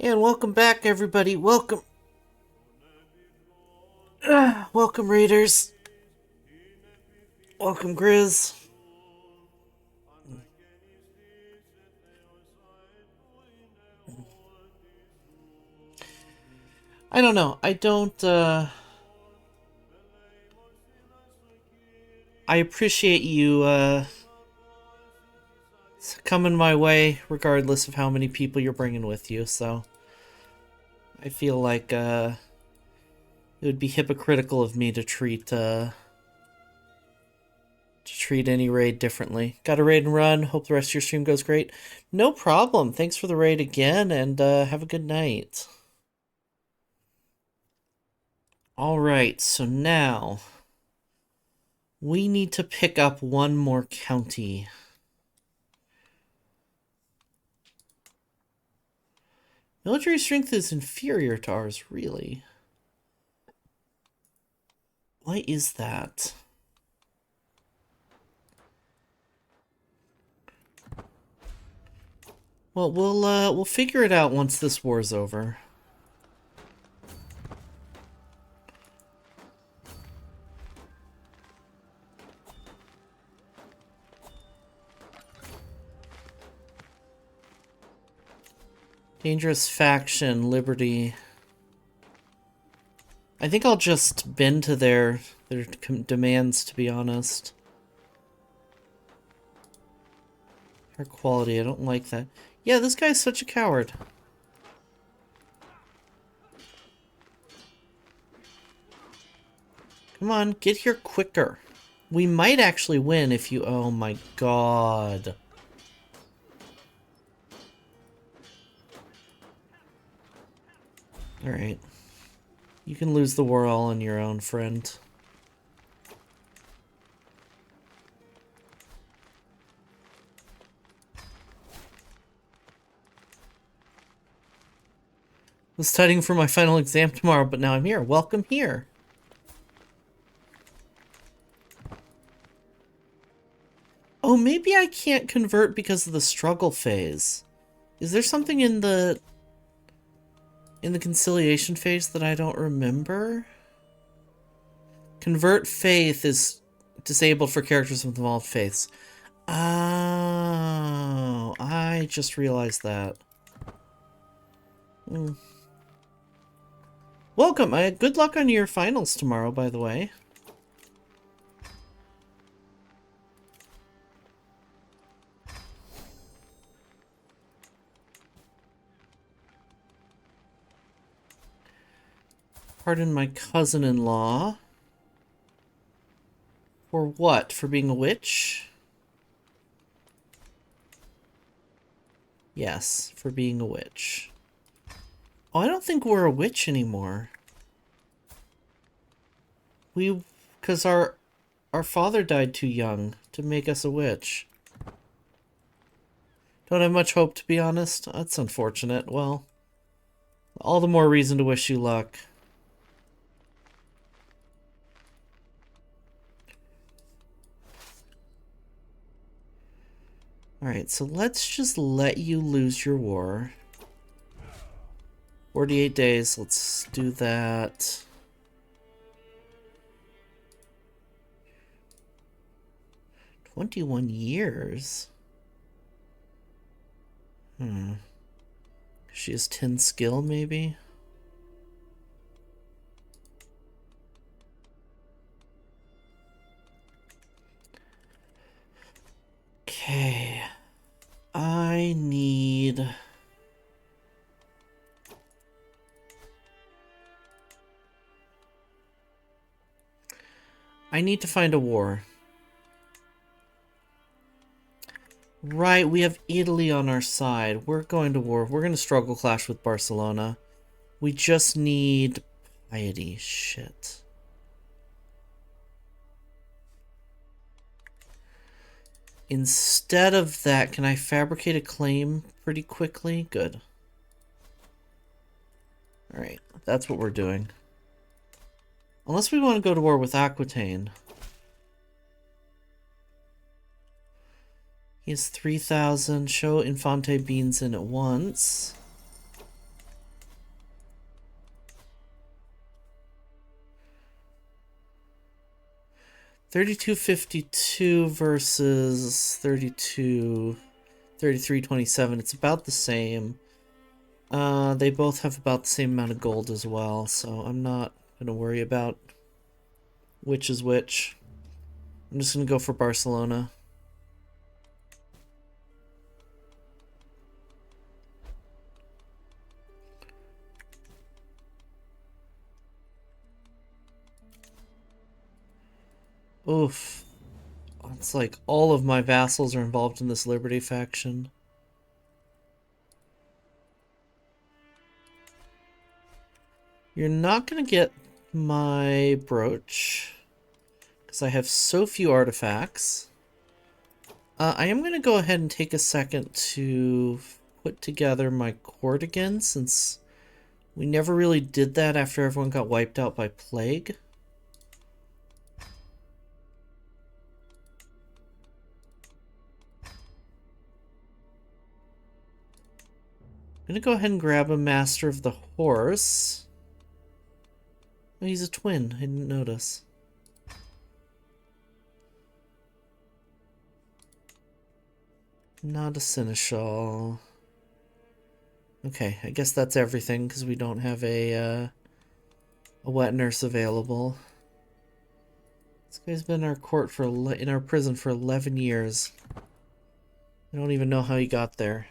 And welcome back, everybody. Welcome. Welcome, Raiders. Welcome, Grizz. I don't know. I appreciate you, coming my way, regardless of how many people you're bringing with you, so... I feel like, it would be hypocritical of me to treat any raid differently. Got a raid and run. Hope the rest of your stream goes great. No problem. Thanks for the raid again, and have a good night. Alright, so now we need to pick up one more county. Military strength is inferior to ours, really. Why is that? Well, we'll figure it out once this war's over. Dangerous faction, Liberty. I think I'll just bend to their demands, to be honest. Air quality, I don't like that. Yeah, this guy's such a coward. Come on, get here quicker. We might actually win if you... Oh my god. Alright. You can lose the war all on your own, friend. I was studying for my final exam tomorrow, but now I'm here. Welcome here. Oh, maybe I can't convert because of the struggle phase. Is there something in the conciliation phase that I don't remember? Convert faith is disabled for characters with involved faiths. Oh, I just realized that. Welcome. Good luck on your finals tomorrow, by the way. Pardon my cousin-in-law. For what? For being a witch? Yes, for being a witch. Oh, I don't think we're a witch anymore. Because our father died too young to make us a witch. Don't have much hope, to be honest. That's unfortunate. Well, all the more reason to wish you luck. Alright, so let's just let you lose your war. 48 days, let's do that. 21 years? She has 10 skill, maybe? Okay. I need... to find a war. Right, we have Italy on our side. We're going to war. We're going to struggle clash with Barcelona. We just need piety. Shit. Instead of that, can I fabricate a claim pretty quickly? Good. Alright, that's what we're doing. Unless we want to go to war with Aquitaine. He has 3,000. Show Infante Beans in at once. 3252 versus 3327. It's about the same. They both have about the same amount of gold as well, so I'm not gonna worry about which is which. I'm just gonna go for Barcelona. Oof. It's like all of my vassals are involved in this Liberty faction. You're not gonna get my brooch, because I have so few artifacts. I am gonna go ahead and take a second to put together my court again, since we never really did that after everyone got wiped out by plague. I'm gonna go ahead and grab a Master of the Horse. Oh, he's a twin. I didn't notice. Not a Seneschal. Okay, I guess that's everything, because we don't have a wet nurse available. This guy's been in our court in our prison for 11 years. I don't even know how he got there.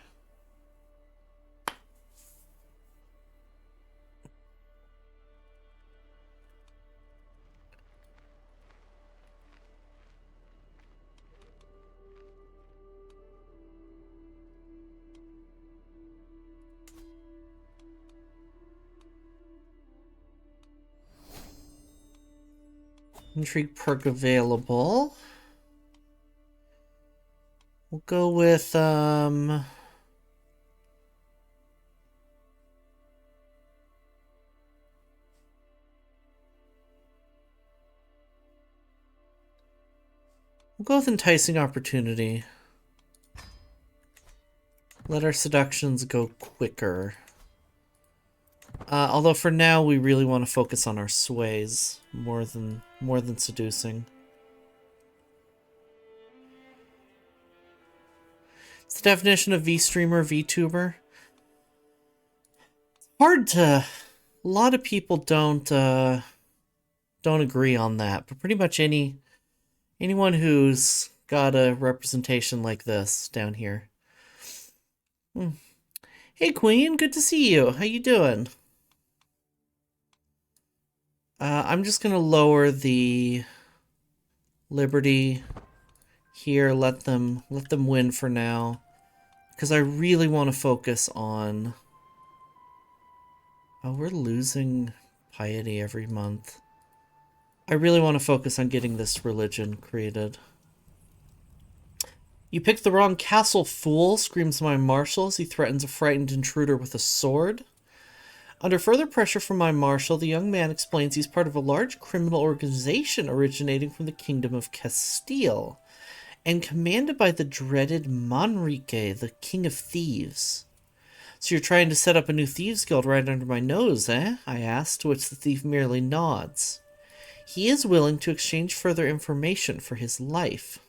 Intrigue perk available. We'll go with, we'll go with Enticing Opportunity. Let our seductions go quicker. Although for now we really want to focus on our sways more than seducing. It's the definition of V-streamer, VTuber. Hard to. A lot of people don't agree on that, but pretty much anyone who's got a representation like this down here. Hey Queen, good to see you. How you doing? I'm just gonna lower the Liberty here, let them win for now, because I really want to focus on. Oh, we're losing piety every month. I really want to focus on getting this religion created. You picked the wrong castle, fool, screams my marshal as he threatens a frightened intruder with a sword. Under further pressure from my marshal, the young man explains he's part of a large criminal organization originating from the Kingdom of Castile and commanded by the dreaded Manrique, the King of Thieves. So you're trying to set up a new thieves guild right under my nose, eh? I ask, to which the thief merely nods. He is willing to exchange further information for his life.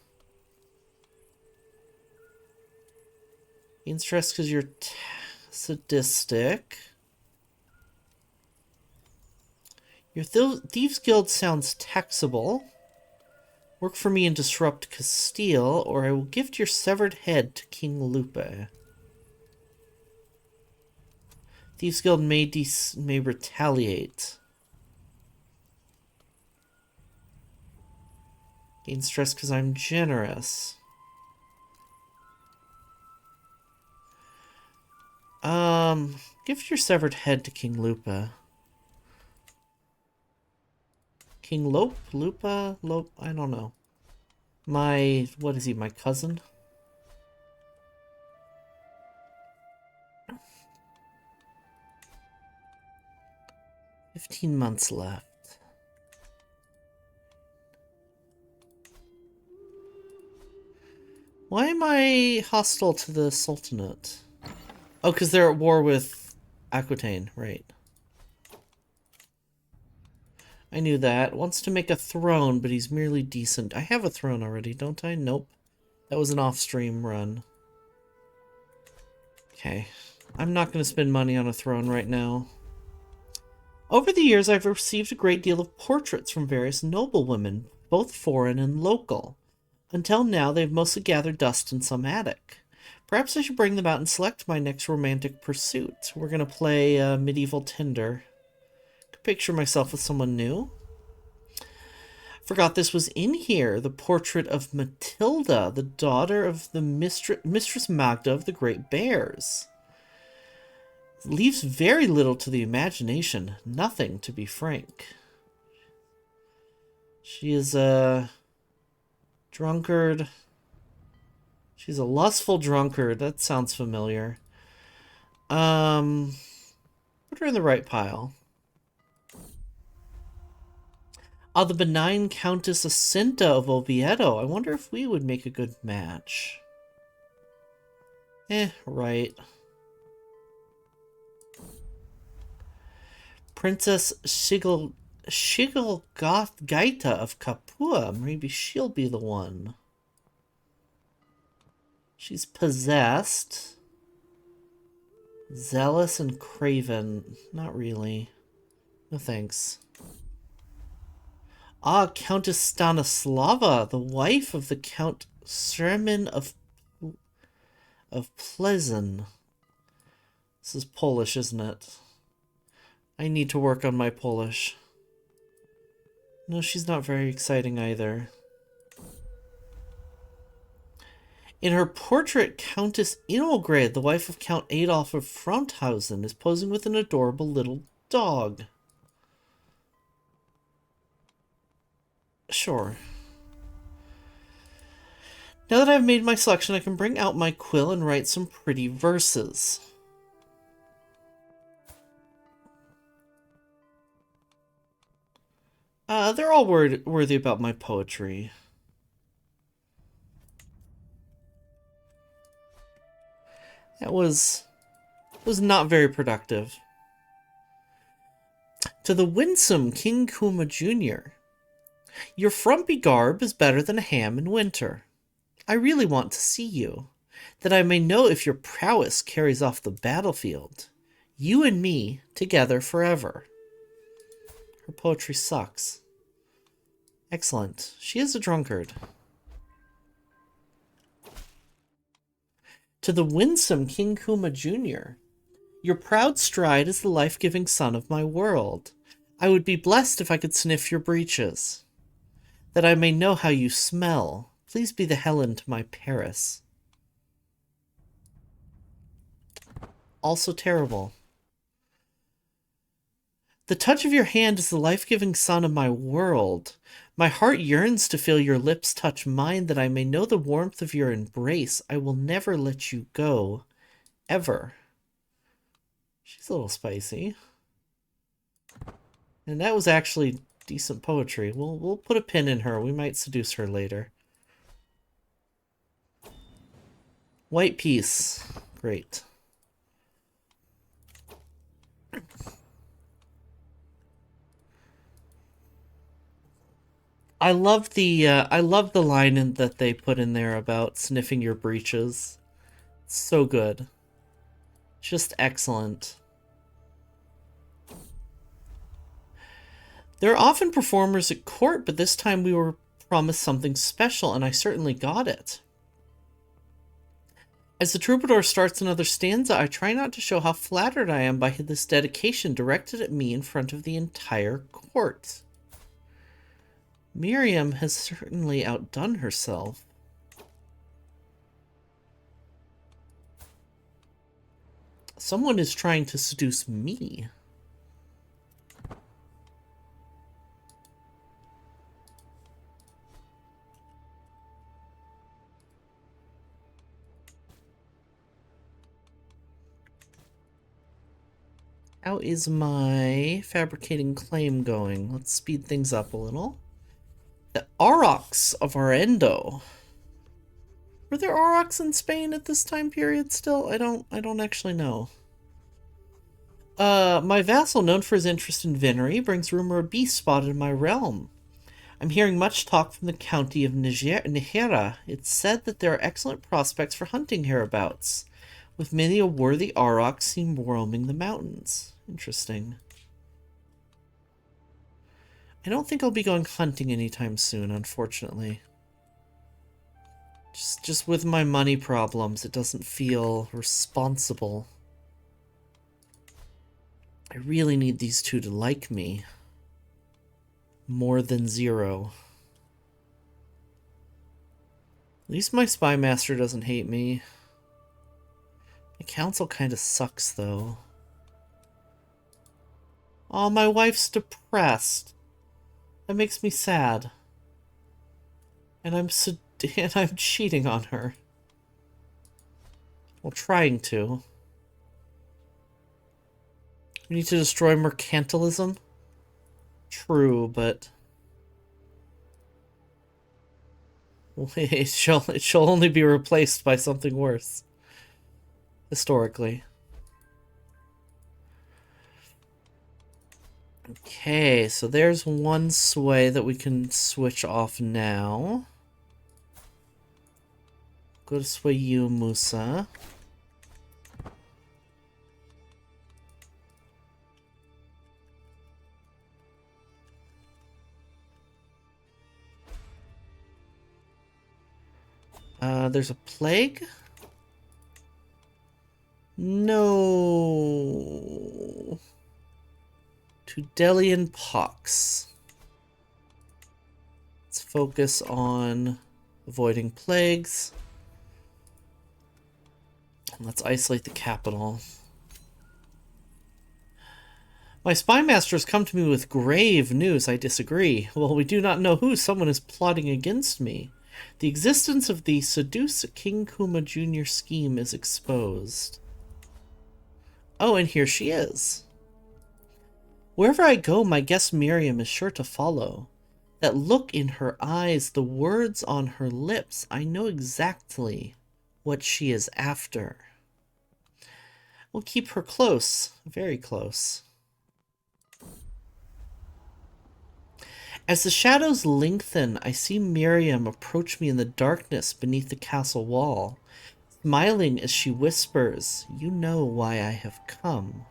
Gain stress because you're sadistic. Your Thieves Guild sounds taxable. Work for me and disrupt Castile, or I will gift your severed head to King Lupe. Thieves Guild may retaliate. Gain stress because I'm generous. Gift your severed head to King Lupe. King Lupa, I don't know. What is he, my cousin? $15 months left. Why am I hostile to the Sultanate? Oh, because they're at war with Aquitaine, right. I knew that. Wants to make a throne, but he's merely decent. I have a throne already, don't I? Nope. That was an off-stream run. Okay. I'm not going to spend money on a throne right now. Over the years, I've received a great deal of portraits from various noblewomen, both foreign and local. Until now, they've mostly gathered dust in some attic. Perhaps I should bring them out and select my next romantic pursuit. We're going to play Medieval Tinder. I could picture myself with someone new. Forgot this was in here. The portrait of Matilda, the daughter of the Mistress Magda of the Great Bears. Leaves very little to the imagination. Nothing, to be frank. She is a drunkard. She's a lustful drunkard. That sounds familiar. Put her in the right pile. Ah, the benign Countess Jacinta of Oviedo. I wonder if we would make a good match. Right. Princess Shigilgaita of Capua. Maybe she'll be the one. She's possessed. Zealous and craven. Not really. No thanks. Ah, Countess Stanislava, the wife of the Count Sermin of Plzeň. This is Polish, isn't it? I need to work on my Polish. No, she's not very exciting either. In her portrait, Countess Ingelgrad, the wife of Count Adolf of Fronthausen, is posing with an adorable little dog. Sure. Now that I've made my selection, I can bring out my quill and write some pretty verses. They're all worthy about my poetry. That was not very productive. To the winsome King Kuma Jr. Your frumpy garb is better than a ham in winter. I really want to see you, that I may know if your prowess carries off the battlefield. You and me, together forever. Her poetry sucks. Excellent. She is a drunkard. To the winsome King Kuma Jr. Your proud stride is the life-giving sun of my world. I would be blessed if I could sniff your breeches, that I may know how you smell. Please be the Helen to my Paris. Also terrible. The touch of your hand is the life-giving sun of my world. My heart yearns to feel your lips touch mine, that I may know the warmth of your embrace. I will never let you go, ever. She's a little spicy. And that was actually decent poetry. We'll put a pin in her. We might seduce her later. White piece. Great. I love the line that they put in there about sniffing your breeches. It's so good. Just excellent. There are often performers at court, but this time we were promised something special, and I certainly got it. As the troubadour starts another stanza, I try not to show how flattered I am by this dedication directed at me in front of the entire court. Miriam has certainly outdone herself. Someone is trying to seduce me. How is my fabricating claim going? Let's speed things up a little. The Aurochs of Arendo. Were there Aurochs in Spain at this time period still? I don't actually know. My vassal, known for his interest in venery, brings rumor of beasts spotted in my realm. I'm hearing much talk from the county of Nihera. It's said that there are excellent prospects for hunting hereabouts, with many a worthy aurochs seen roaming the mountains. Interesting. I don't think I'll be going hunting anytime soon, unfortunately. Just with my money problems, it doesn't feel responsible. I really need these two to like me. More than 0. At least my spy master doesn't hate me. My council kind of sucks, though. Oh, my wife's depressed. That makes me sad. And I'm cheating on her. Well, trying to. We need to destroy mercantilism? True, but... it shall only be replaced by something worse. Historically. Okay, so there's one sway that we can switch off now. Go to sway you, Musa. There's a plague? No. Tudelian pox. Let's focus on avoiding plagues. Let's isolate the capital. My spy master has come to me with grave news. I disagree. Well, we do not know who. Someone is plotting against me. The existence of the Seduce King Kuma Jr. scheme is exposed. Oh, and here she is. Wherever I go, my guest Miriam is sure to follow. That look in her eyes, the words on her lips, I know exactly what she is after. We'll keep her close, very close. As the shadows lengthen, I see Miriam approach me in the darkness beneath the castle wall, smiling as she whispers, "You know why I have come."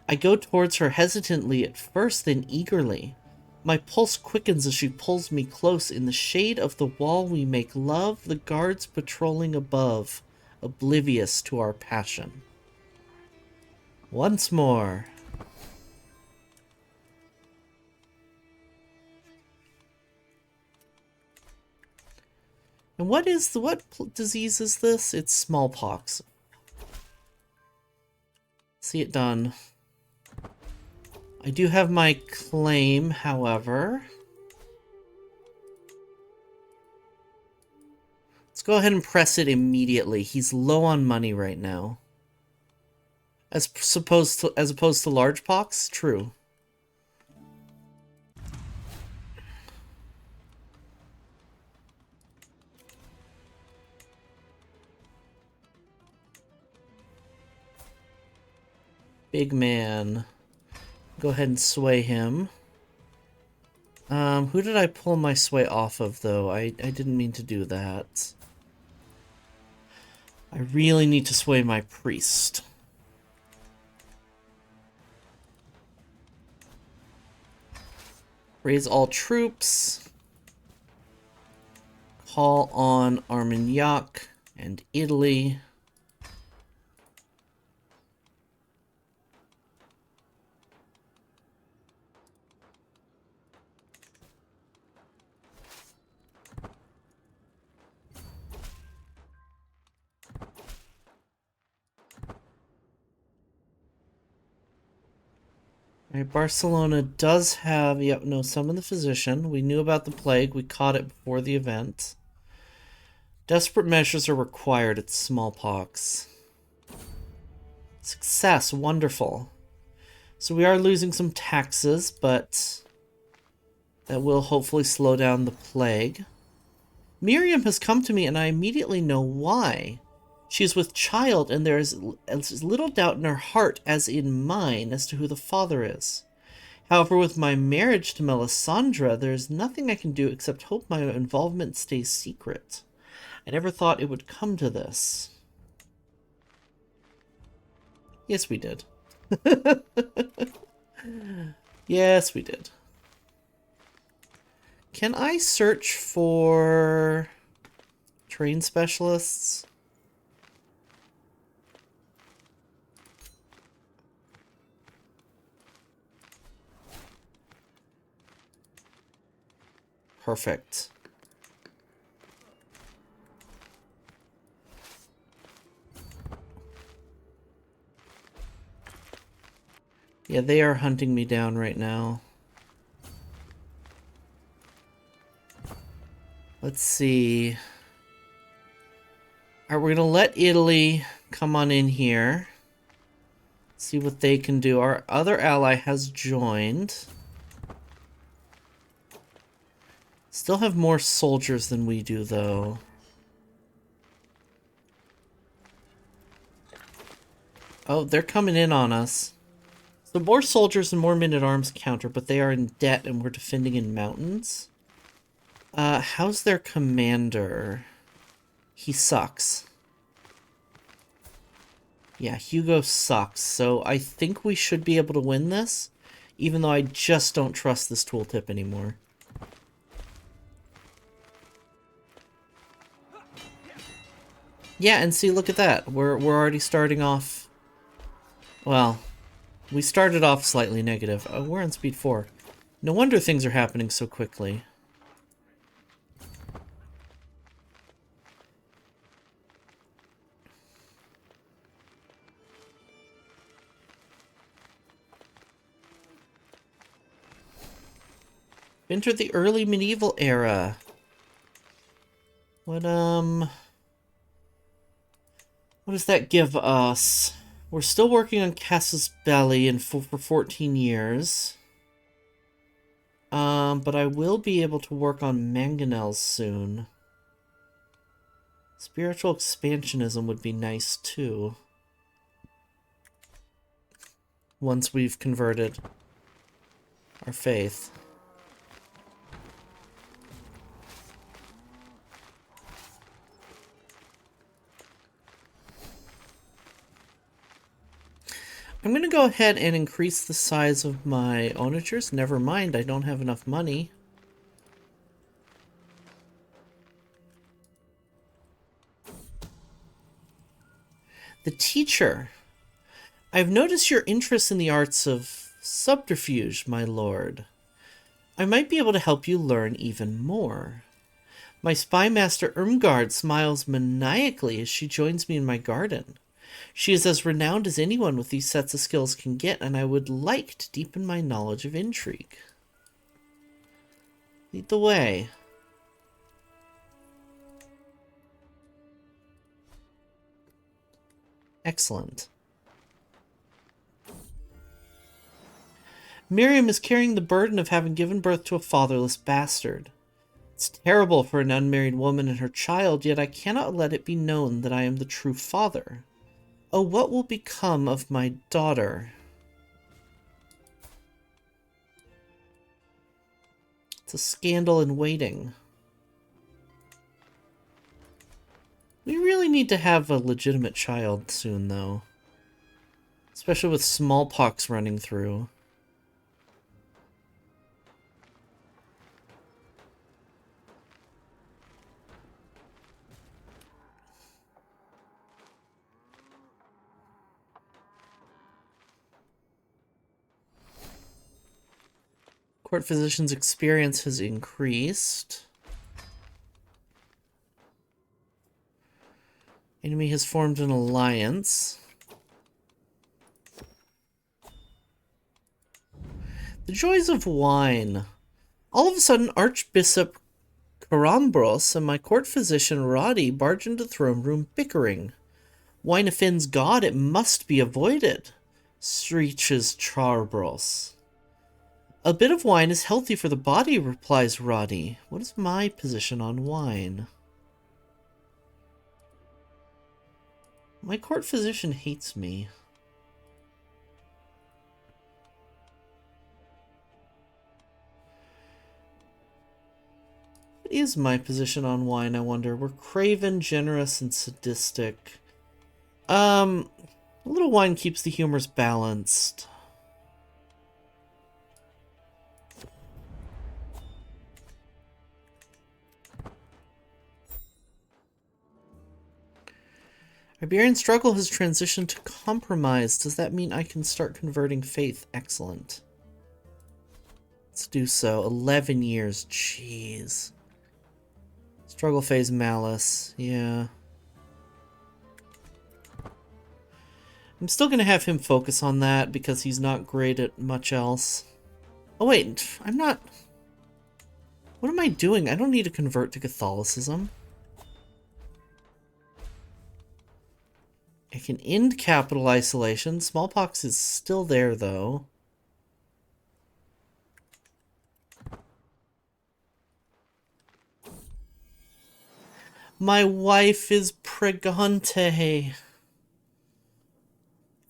I go towards her hesitantly at first, then eagerly. My pulse quickens as she pulls me close. In the shade of the wall we make love, the guards patrolling above, oblivious to our passion. Once more. And what disease is this? It's smallpox. See it done. I do have my claim, however. Let's go ahead and press it immediately. He's low on money right now. As opposed to large pox? True. Big man. Go ahead and sway him. Who did I pull my sway off of, though? I didn't mean to do that. I really need to sway my priest. Raise all troops. Call on Armagnac and Italy. Right, Barcelona does have, yep, no, summon the physician. We knew about the plague. We caught it before the event. Desperate measures are required. It's smallpox. Success, wonderful. So we are losing some taxes, but that will hopefully slow down the plague. Miriam has come to me, and I immediately know why. She is with child, and there is as little doubt in her heart as in mine as to who the father is. However, with my marriage to Melisandre, there is nothing I can do except hope my involvement stays secret. I never thought it would come to this. Yes, we did. Yes, we did. Can I search for train specialists? Perfect. Yeah, they are hunting me down right now. Let's see. Alright, we're gonna let Italy come on in here. See what they can do. Our other ally has joined. Still have more soldiers than we do, though. Oh, they're coming in on us. So more soldiers and more men-at-arms counter, but they are in debt and we're defending in mountains. How's their commander? He sucks. Yeah, Hugo sucks, so I think we should be able to win this, even though I just don't trust this tooltip anymore. Yeah, and see, look at that. We're already starting off... Well, we started off slightly negative. Oh, we're on speed 4. No wonder things are happening so quickly. Entered the early medieval era. What does that give us? We're still working on Casus Belli for 14 years. But I will be able to work on mangonels soon. Spiritual expansionism would be nice too. Once we've converted our faith. I'm going to go ahead and increase the size of my onagers. Never mind, I don't have enough money. The teacher. I've noticed your interest in the arts of subterfuge, my lord. I might be able to help you learn even more. My spy master Irmgard smiles maniacally as she joins me in my garden. She is as renowned as anyone with these sets of skills can get, and I would like to deepen my knowledge of intrigue. Lead the way. Excellent. Miriam is carrying the burden of having given birth to a fatherless bastard. It's terrible for an unmarried woman and her child, yet I cannot let it be known that I am the true father. Oh, what will become of my daughter? It's a scandal in waiting. We really need to have a legitimate child soon, though. Especially with smallpox running through. Court physician's experience has increased. Enemy has formed an alliance. The joys of wine. All of a sudden, Archbishop Carambros and my court physician Roddy barge into the throne room bickering. Wine offends God, it must be avoided, screeches Charbros. A bit of wine is healthy for the body, replies Roddy. What is my position on wine? My court physician hates me. What is my position on wine, I wonder? We're craven, generous, and sadistic. A little wine keeps the humors balanced. Iberian struggle has transitioned to compromise. Does that mean I can start converting faith? Excellent. Let's do so. 11 years. Jeez. Struggle phase malice. Yeah. I'm still going to have him focus on that because he's not great at much else. Oh wait, I'm not... What am I doing? I don't need to convert to Catholicism. I can end capital isolation. Smallpox is still there, though. My wife is pregante.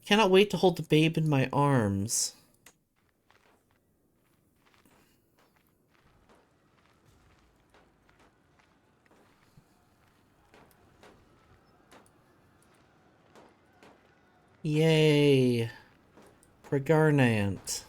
Cannot wait to hold the babe in my arms. Yay. Pregarnant.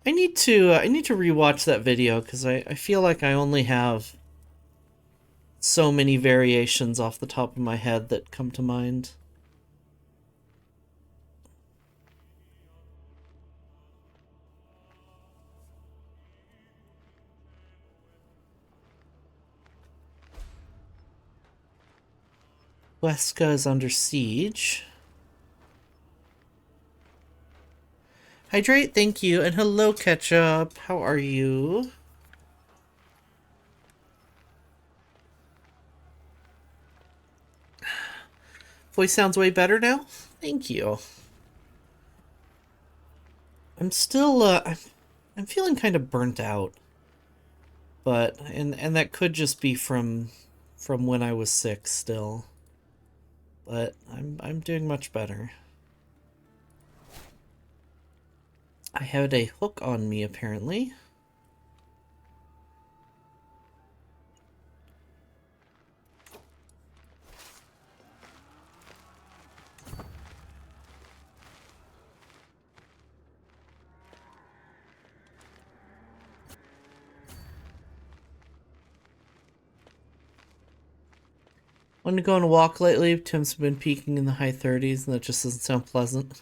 I need to rewatch that video because I feel like I only have so many variations off the top of my head that come to mind. Huesca is under siege. Hydrate, thank you, and hello, Ketchup. How are you? Voice sounds way better now? Thank you. I'm still, I'm feeling kind of burnt out. But, and that could just be from when I was sick still. But I'm doing much better. I had a hook on me, apparently. Want to go on a walk lately? Tim's been peaking in the high 30s, and that just doesn't sound pleasant.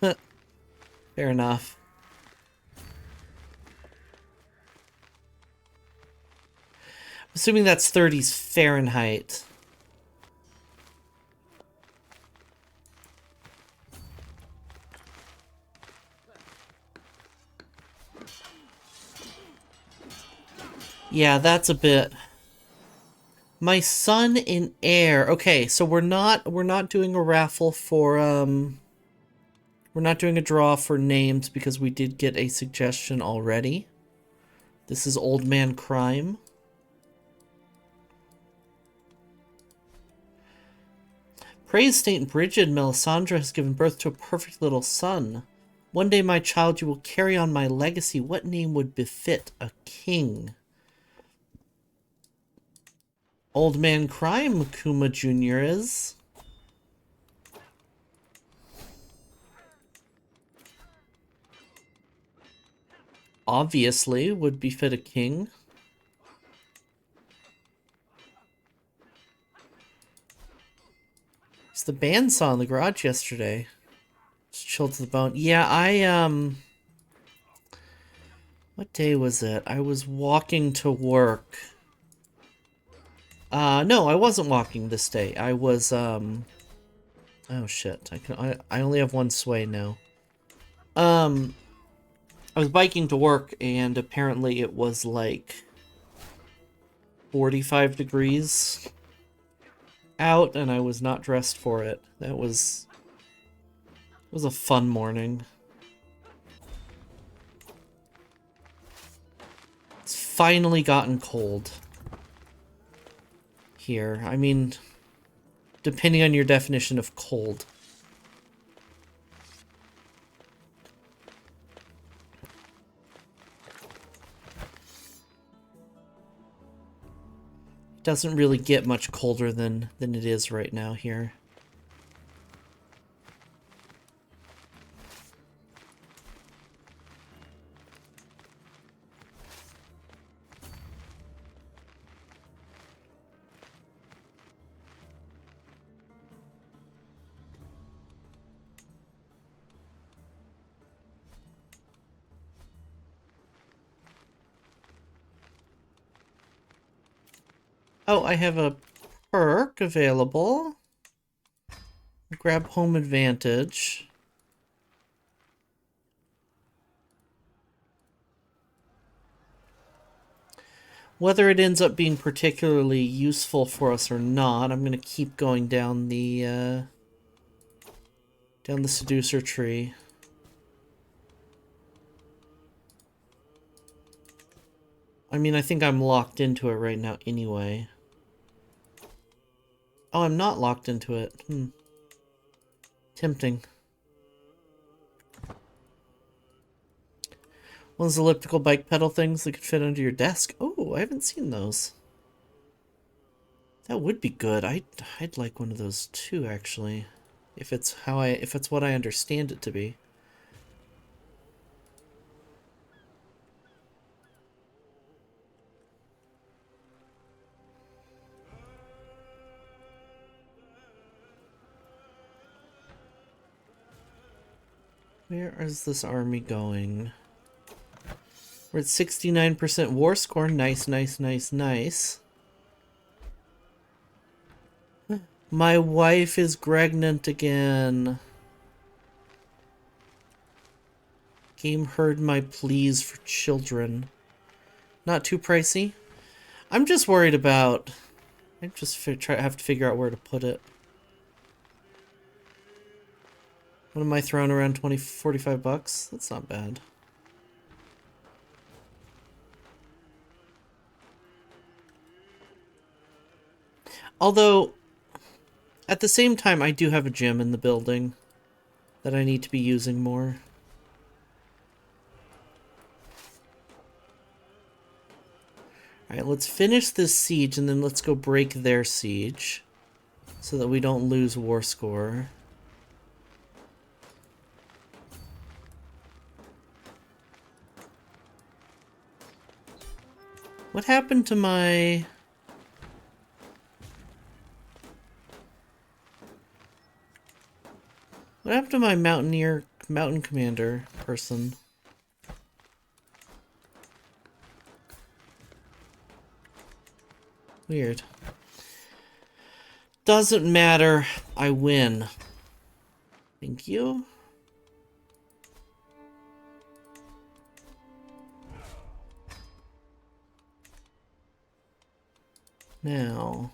Fair enough. Assuming that's 30s Fahrenheit. Yeah, that's a bit... My son in air. Okay, so we're not doing a raffle for we're not doing a draw for names because we did get a suggestion already. This is Old Man Crime. Praise Saint Bridget, Melisandre has given birth to a perfect little son. One day, my child, you will carry on my legacy. What name would befit a king? Old Man Crime, Kuma Jr. is. Obviously, would befit a king. It's the bandsaw in the garage yesterday. Just chilled to the bone. Yeah, what day was it? I was walking to work. No, I wasn't walking this day. I was, oh shit. I only have one sway now. I was biking to work, and apparently it was like 45 degrees out, and I was not dressed for it. It was a fun morning. finally gotten cold here. I mean, depending on your definition of cold. It doesn't really get much colder than it is right now here. Oh, I have a perk available. Grab home advantage. Whether it ends up being particularly useful for us or not, I'm going to keep going down the seducer tree. I mean, I think I'm locked into it right now anyway. Oh, I'm not locked into it. Tempting. One of those elliptical bike pedal things that could fit under your desk. Oh, I haven't seen those. That would be good. I'd like one of those too, actually. If it's what I understand it to be. Where is this army going? We're at 69% war score. Nice, nice, nice, nice. My wife is pregnant again. Game heard my pleas for children. Not too pricey. I'm just worried about... I just have to figure out where to put it. What am I throwing around? 20, 45 bucks? That's not bad. Although, at the same time, I do have a gym in the building that I need to be using more. Alright, let's finish this siege and then let's go break their siege so that we don't lose war score. What happened to my... What happened to my mountain commander person? Weird. Doesn't matter. I win. Thank you. Now...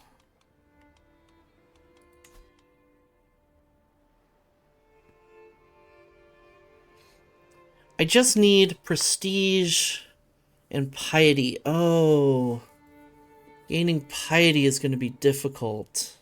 I just need prestige and piety. Oh. Gaining piety is going to be difficult.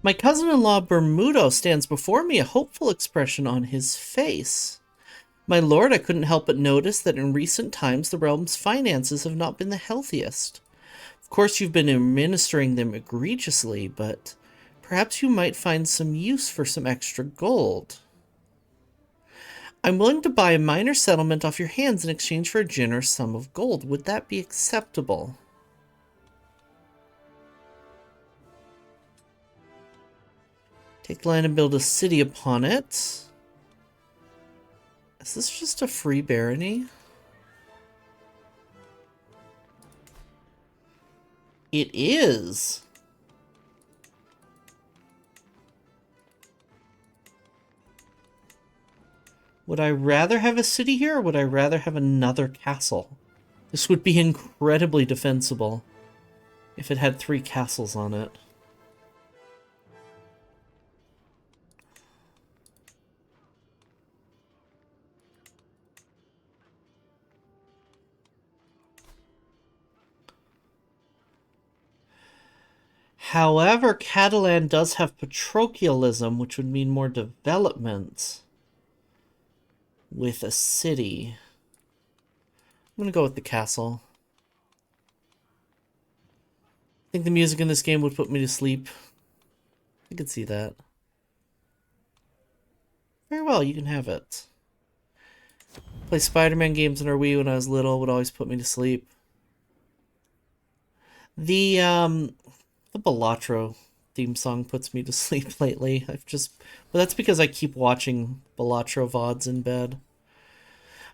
My cousin-in-law Bermudo stands before me, a hopeful expression on his face. My lord, I couldn't help but notice that in recent times the realm's finances have not been the healthiest. Of course you've been administering them egregiously, but perhaps you might find some use for some extra gold. I'm willing to buy a minor settlement off your hands in exchange for a generous sum of gold. Would that be acceptable? Take land and build a city upon it. Is this just a free barony? It is. Would I rather have a city here, or would I rather have another castle? This would be incredibly defensible if it had 3 castles on it. However, Catalan does have patrocialism, which would mean more development with a city. I'm gonna go with the castle. I think the music in this game would put me to sleep. I could see that. Very well, you can have it. Play Spider-Man games on our Wii when I was little, would always put me to sleep. The Balatro theme song puts me to sleep lately. But that's because I keep watching Balatro VODs in bed.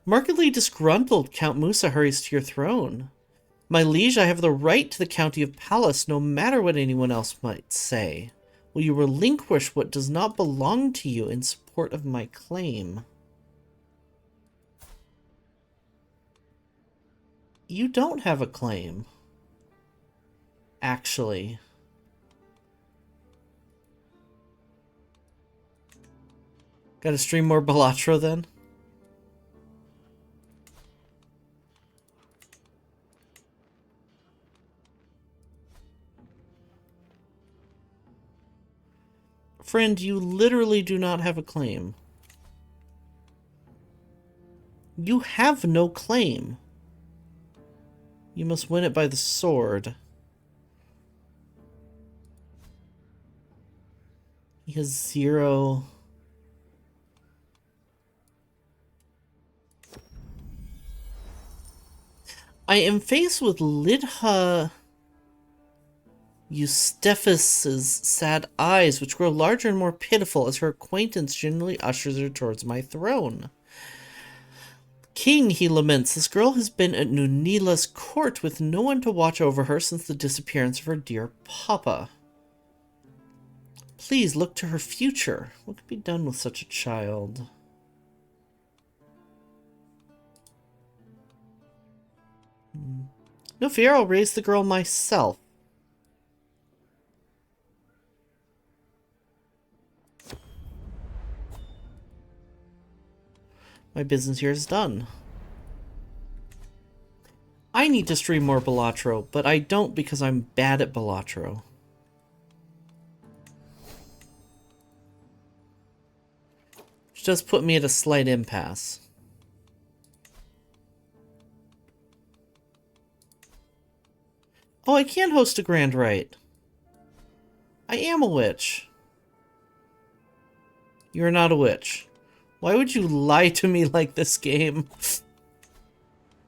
Markedly disgruntled, Count Musa hurries to your throne. My liege, I have the right to the county of Pallas, no matter what anyone else might say. Will you relinquish what does not belong to you in support of my claim? You don't have a claim. Actually. Gotta stream more Balatro then? Friend, you literally do not have a claim. You have no claim. You must win it by the sword. He has 0. I am faced with Lidha Eustephus's sad eyes, which grow larger and more pitiful as her acquaintance generally ushers her towards my throne. King, he laments, this girl has been at Nunila's court with no one to watch over her since the disappearance of her dear papa. Please look to her future. What could be done with such a child? No fear, I'll raise the girl myself. My business here is done. I need to stream more Balatro, but I don't because I'm bad at Balatro. Which does put me at a slight impasse. Oh, I can host a grand rite. I am a witch. You're not a witch. Why would you lie to me like this, game?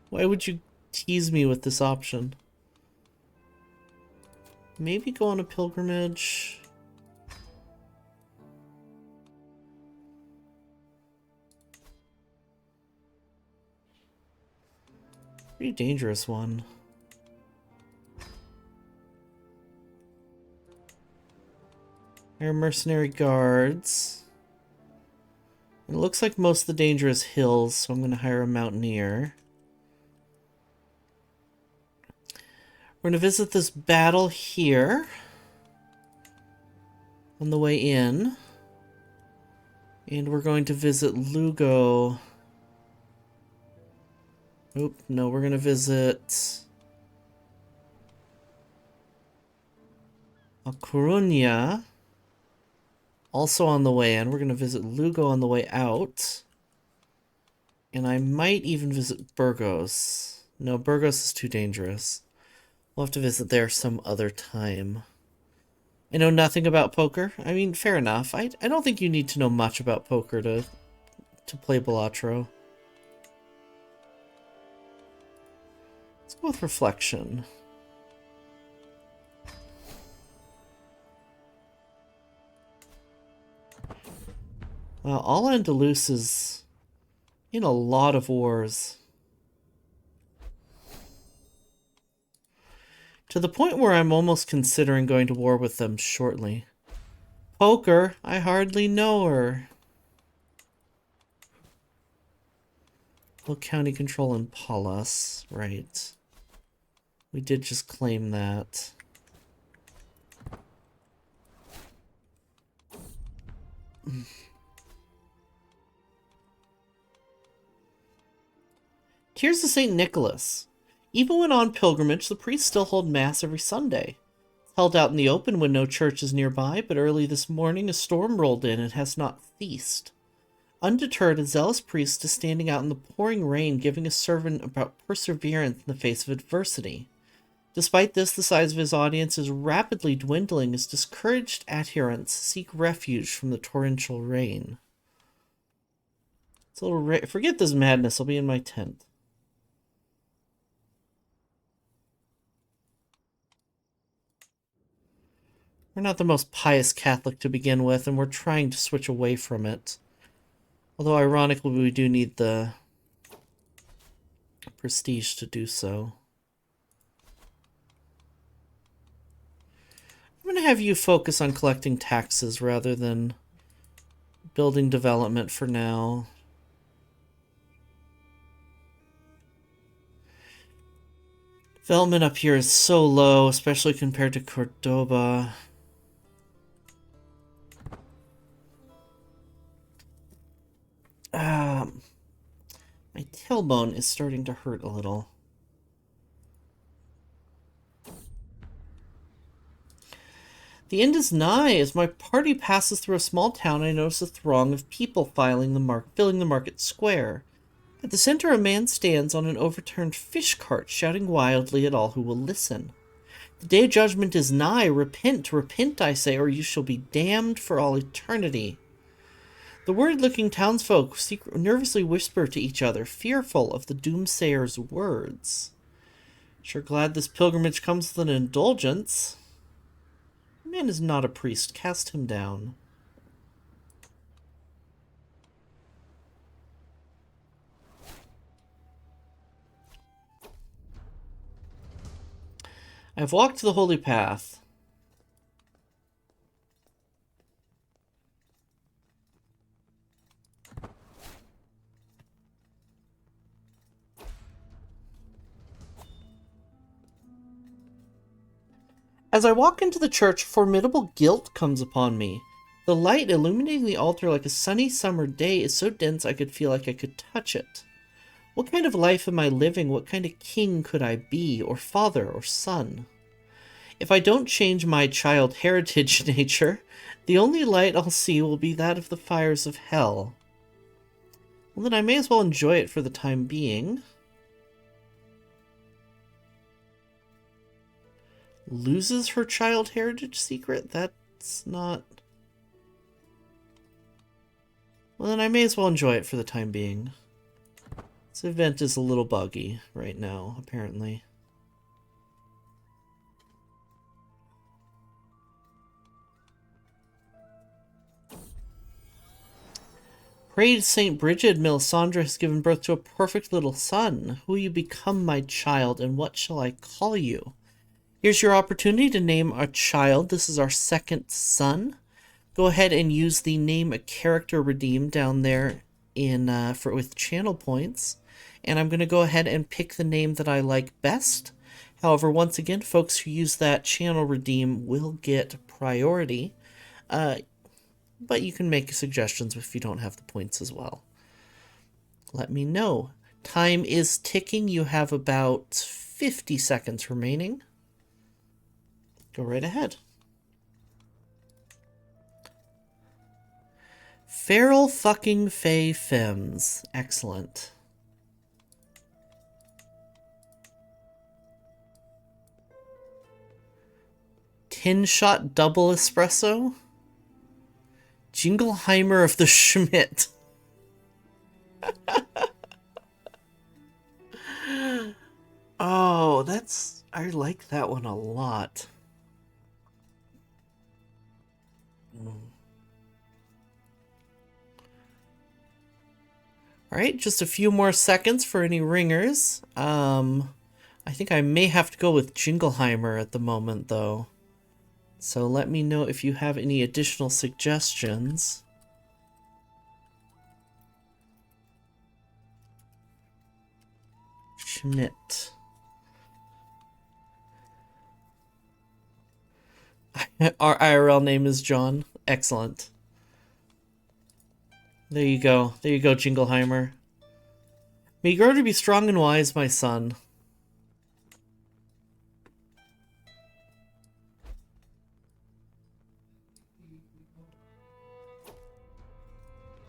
Why would you tease me with this option? Maybe go on a pilgrimage. Pretty dangerous one. Hire mercenary guards. It looks like most of the danger is hills, so I'm going to hire a mountaineer. We're going to visit this battle here on the way in. And we're going to visit Lugo. Oop, no, we're going to visit A Coruña. Also on the way in. We're going to visit Lugo on the way out. And I might even visit Burgos. No, Burgos is too dangerous. We'll have to visit there some other time. I know nothing about poker. I mean, fair enough. I don't think you need to know much about poker to play Balatro. Let's go with reflection. Al-Andalus is in a lot of wars. To the point where I'm almost considering going to war with them shortly. Poker, I hardly know her. Will county control and Paulus, right. We did just claim that. Tears of St. Nicholas. Even when on pilgrimage, the priests still hold Mass every Sunday. Held out in the open when no church is nearby, but early this morning a storm rolled in and has not ceased. Undeterred, a zealous priest is standing out in the pouring rain, giving a sermon about perseverance in the face of adversity. Despite this, the size of his audience is rapidly dwindling as discouraged adherents seek refuge from the torrential rain. It's a little forget this madness, I'll be in my tent. We're not the most pious Catholic to begin with, and we're trying to switch away from it. Although, ironically, we do need the prestige to do so. I'm going to have you focus on collecting taxes rather than building development for now. Development up here is so low, especially compared to Cordoba. My tailbone is starting to hurt a little. The end is nigh. As my party passes through a small town, I notice a throng of people filling the market square. At the center, a man stands on an overturned fish cart, shouting wildly at all who will listen. The day of judgment is nigh. Repent, repent, I say, or you shall be damned for all eternity. The worried-looking townsfolk nervously whisper to each other, fearful of the doomsayer's words. Sure glad this pilgrimage comes with an indulgence. The man is not a priest. Cast him down. I have walked the holy path. As I walk into the church, formidable guilt comes upon me. The light illuminating the altar like a sunny summer day is so dense I could feel like I could touch it. What kind of life am I living? What kind of king could I be, or father, or son? If I don't change my child heritage nature, the only light I'll see will be that of the fires of hell. Well, then I may as well enjoy it for the time being. Loses her child heritage secret? That's not... Well, then I may as well enjoy it for the time being. This event is a little buggy right now, apparently. Praise Saint Bridget, Melisandre has given birth to a perfect little son. Who will you become, my child, and what shall I call you? Here's your opportunity to name our child. This is our second son. Go ahead and use the name a character redeem down there with channel points. And I'm going to go ahead and pick the name that I like best. However, once again, folks who use that channel redeem will get priority. But you can make suggestions if you don't have the points as well. Let me know. Time is ticking. You have about 50 seconds remaining. Go right ahead. Feral fucking Fey Femmes. Excellent. Tin shot double espresso. Jingleheimer of the Schmidt. Oh, I like that one a lot. Alright, just a few more seconds for any ringers. I think I may have to go with Jingleheimer at the moment, though. So let me know if you have any additional suggestions. Schmidt. Our IRL name is John. Excellent. There you go. There you go, Jingleheimer. May you grow to be strong and wise, my son.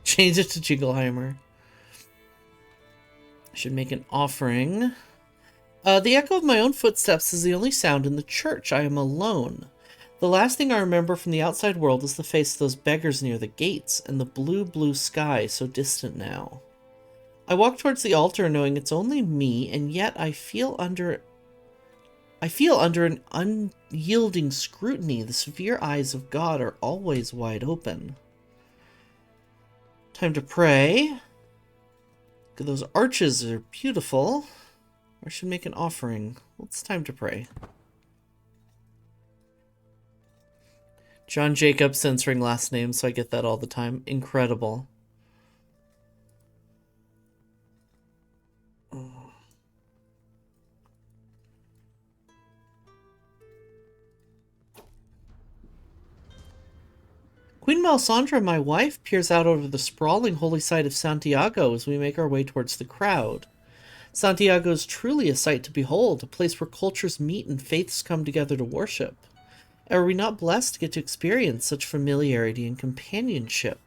Change it to Jingleheimer. I should make an offering. The echo of my own footsteps is the only sound in the church. I am alone. The last thing I remember from the outside world is the face of those beggars near the gates, and the blue, blue sky so distant now. I walk towards the altar knowing it's only me, and yet I feel under an unyielding scrutiny. The severe eyes of God are always wide open. Time to pray. Look at those arches, are beautiful. I should make an offering. Well, it's time to pray. John Jacob censoring last names, so I get that all the time. Incredible. Queen Melisandre, my wife, peers out over the sprawling holy site of Santiago as we make our way towards the crowd. Santiago is truly a sight to behold, a place where cultures meet and faiths come together to worship. Are we not blessed to get to experience such familiarity and companionship?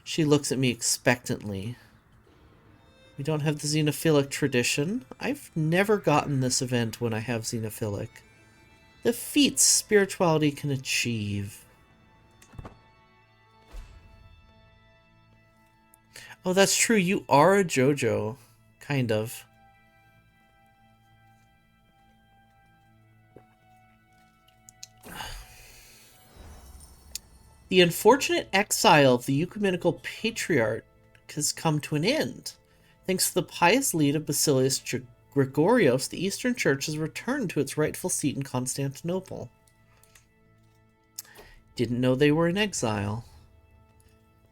She looks at me expectantly. We don't have the xenophilic tradition. I've never gotten this event when I have xenophilic. The feats spirituality can achieve. Oh, that's true. You are a JoJo. Kind of. The unfortunate exile of the ecumenical patriarch has come to an end. Thanks to the pious lead of Basilius Gregorios, the Eastern Church has returned to its rightful seat in Constantinople. Didn't know they were in exile.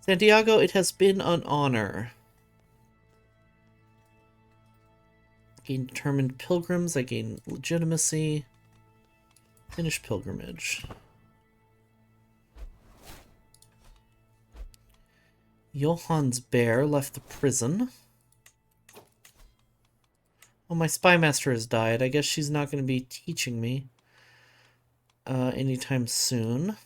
Santiago, it has been an honor. Gain determined pilgrims, I gain legitimacy. Finish pilgrimage. Johann's bear left the prison. Oh, my spy master has died. I guess she's not going to be teaching me anytime soon.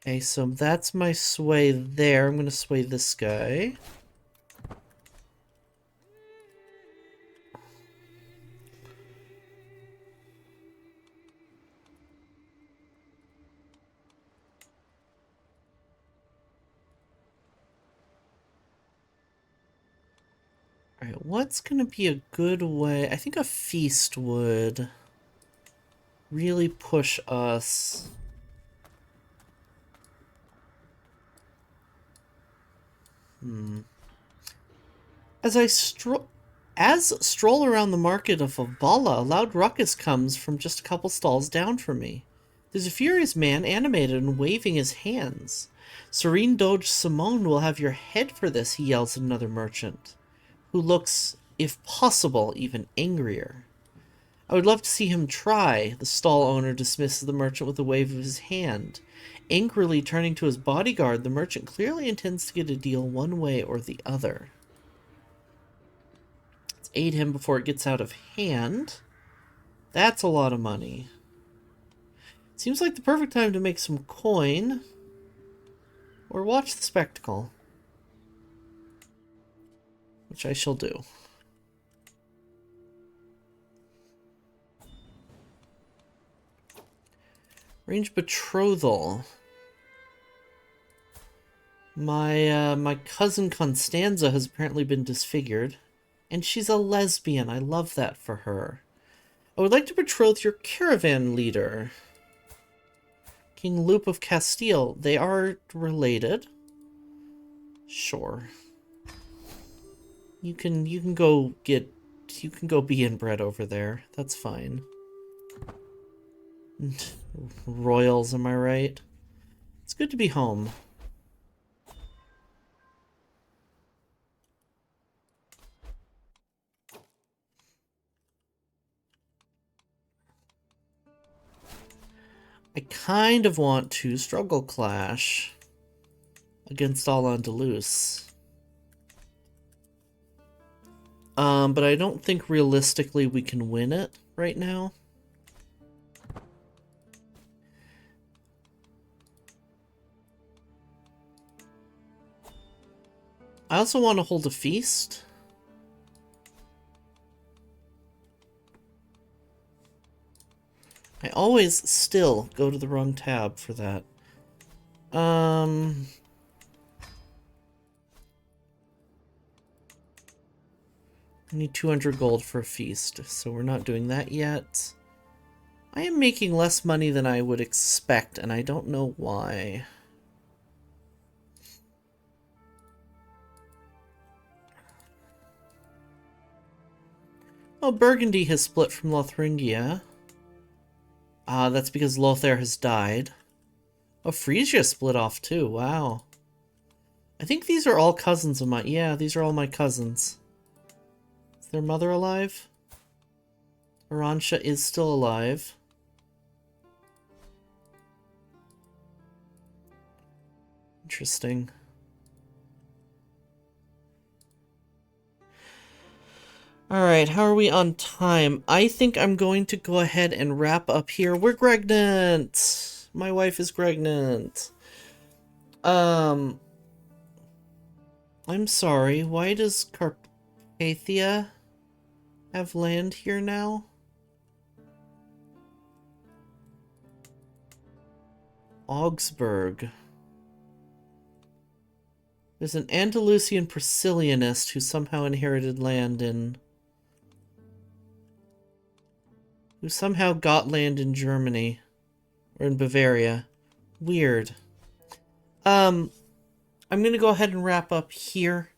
Okay, so that's my sway there. I'm going to sway this guy. Alright, what's going to be a good way? I think a feast would really push us. As stroll around the market of Valhalla, a loud ruckus comes from just a couple stalls down from me. There's a furious man, animated and waving his hands. Serene Doge Simone will have your head for this, he yells at another merchant, who looks, if possible, even angrier. I would love to see him try. The stall owner dismisses the merchant with a wave of his hand. Angrily turning to his bodyguard, the merchant clearly intends to get a deal one way or the other. Let's aid him before it gets out of hand. That's a lot of money. Seems like the perfect time to make some coin. Or watch the spectacle. Which I shall do. Arrange betrothal. My cousin Constanza has apparently been disfigured. And she's a lesbian. I love that for her. I would like to betroth your caravan leader. King Lupe of Castile. They are related. Sure. You can go be inbred over there. That's fine. Royals, am I right? It's good to be home. I kind of want to struggle clash against Al-Andalus. But I don't think realistically we can win it right now. I also want to hold a feast. I always still go to the wrong tab for that. I need 200 gold for a feast, so we're not doing that yet. I am making less money than I would expect, and I don't know why. Oh, Burgundy has split from Lotharingia. That's because Lothair has died. Oh, Frisia split off too, wow. I think these are all cousins of mine. Yeah, these are all my cousins. Is their mother alive? Aransha is still alive. Interesting. Alright, how are we on time? I think I'm going to go ahead and wrap up here. We're pregnant! My wife is pregnant. I'm sorry, why does Carpathia have land here now? Augsburg. There's an Andalusian Priscillianist who somehow inherited land in... who somehow got land in Germany. Or in Bavaria. Weird. I'm gonna go ahead and wrap up here.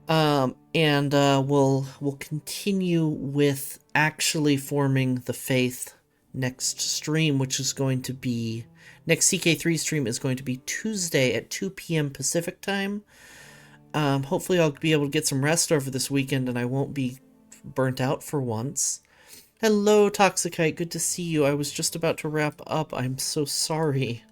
We'll continue with actually forming the faith next stream, which is going to be... next CK3 stream is going to be Tuesday at 2 p.m. Pacific time. Hopefully I'll be able to get some rest over this weekend and I won't be burnt out for once. Hello, Toxicite. Good to see you. I was just about to wrap up. I'm so sorry.